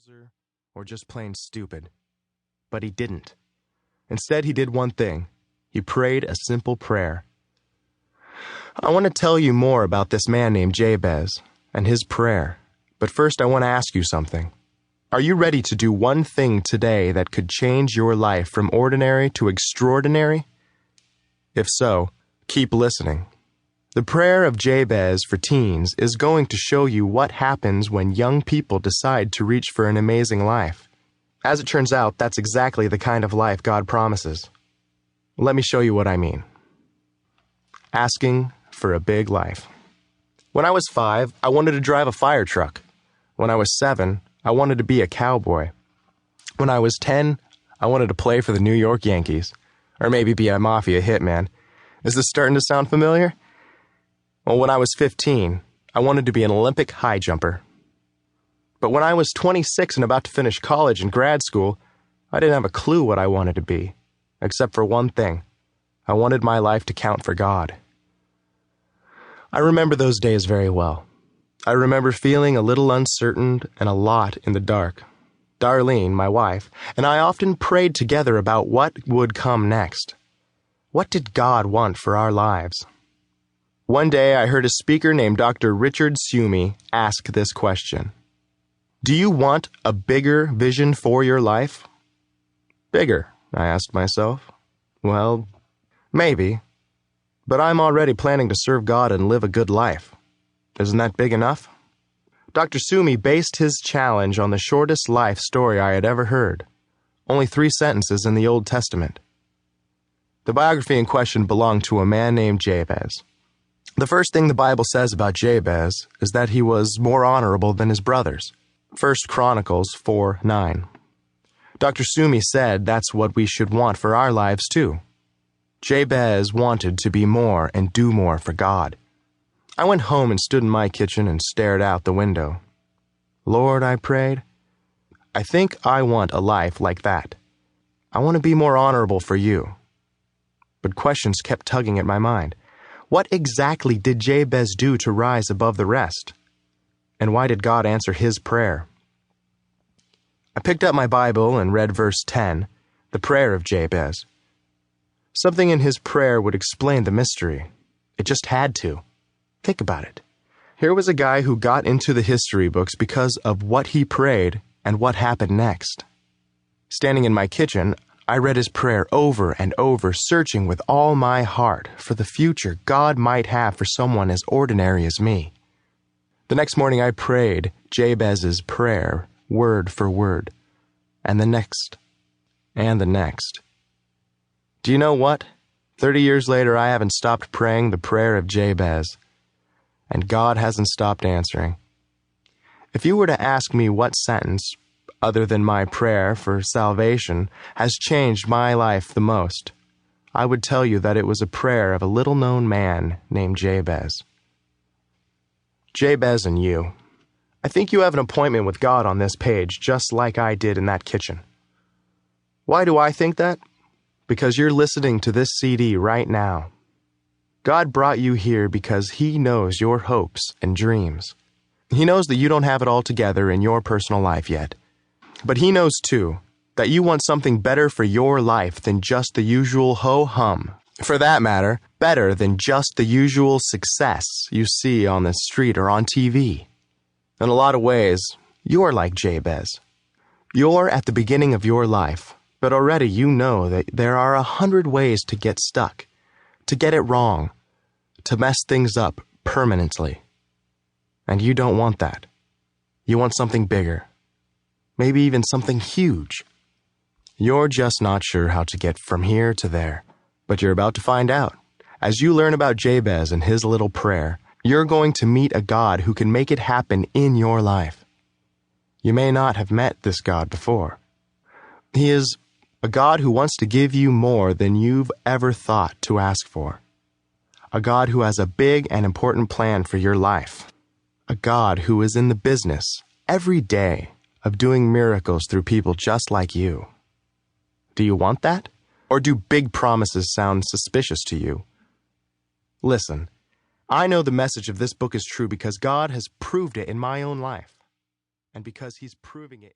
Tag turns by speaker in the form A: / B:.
A: loser, or just plain stupid. But he didn't. Instead, he did one thing. He prayed a simple prayer. I want to tell you more about this man named Jabez and his prayer. But first, I want to ask you something. Are you ready to do one thing today that could change your life from ordinary to extraordinary? If so, keep listening. The Prayer of Jabez for teens is going to show you what happens when young people decide to reach for an amazing life. As it turns out, that's exactly the kind of life God promises. Let me show you what I mean. Asking for a big life. When I was 5, I wanted to drive a fire truck. When I was 7, I wanted to be a cowboy. When I was 10, I wanted to play for the New York Yankees. Or maybe be a mafia hitman. Is this starting to sound familiar? Well, when I was 15, I wanted to be an Olympic high jumper. But when I was 26 and about to finish college and grad school, I didn't have a clue what I wanted to be, except for one thing. I wanted my life to count for God. I remember those days very well. I remember feeling a little uncertain and a lot in the dark. Darlene, my wife, and I often prayed together about what would come next. What did God want for our lives? One day I heard a speaker named Dr. Richard Sumi ask this question. Do you want a bigger vision for your life? Bigger, I asked myself. Well, maybe. But I'm already planning to serve God and live a good life. Isn't that big enough? Dr. Sumi based his challenge on the shortest life story I had ever heard. Only 3 sentences in the Old Testament. The biography in question belonged to a man named Jabez. The first thing the Bible says about Jabez is that he was more honorable than his brothers. 1 Chronicles 4:9. Dr. Sumi said that's what we should want for our lives too. Jabez wanted to be more and do more for God. I went home and stood in my kitchen and stared out the window. Lord, I prayed, I think I want a life like that. I want to be more honorable for you. But questions kept tugging at my mind. What exactly did Jabez do to rise above the rest? And why did God answer his prayer? I picked up my Bible and read verse 10, the prayer of Jabez. Something in his prayer would explain the mystery. It just had to. Think about it. Here was a guy who got into the history books because of what he prayed and what happened next. Standing in my kitchen, I read his prayer over and over, searching with all my heart for the future God might have for someone as ordinary as me. The next morning I prayed Jabez's prayer, word for word, and the next, and the next. Do you know what? 30 years later, I haven't stopped praying the prayer of Jabez, and God hasn't stopped answering. If you were to ask me what sentence, other than my prayer for salvation, has changed my life the most, I would tell you that it was a prayer of a little-known man named Jabez. Jabez and you. I think you have an appointment with God on this page, just like I did in that kitchen. Why do I think that? Because you're listening to this CD right now. God brought you here because He knows your hopes and dreams. He knows that you don't have it all together in your personal life yet. But He knows, too, that you want something better for your life than just the usual ho-hum. For that matter, better than just the usual success you see on the street or on TV. In a lot of ways, you're like Jabez. You're at the beginning of your life, but already you know that there are 100 ways to get stuck, to get it wrong, to mess things up permanently. And you don't want that. You want something bigger. Maybe even something huge. You're just not sure how to get from here to there, but you're about to find out. As you learn about Jabez and his little prayer, you're going to meet a God who can make it happen in your life. You may not have met this God before. He is a God who wants to give you more than you've ever thought to ask for. A God who has a big and important plan for your life. A God who is in the business every day of doing miracles through people just like you. Do you want that? Or do big promises sound suspicious to you? Listen, I know the message of this book is true because God has proved it in my own life, and because He's proving it in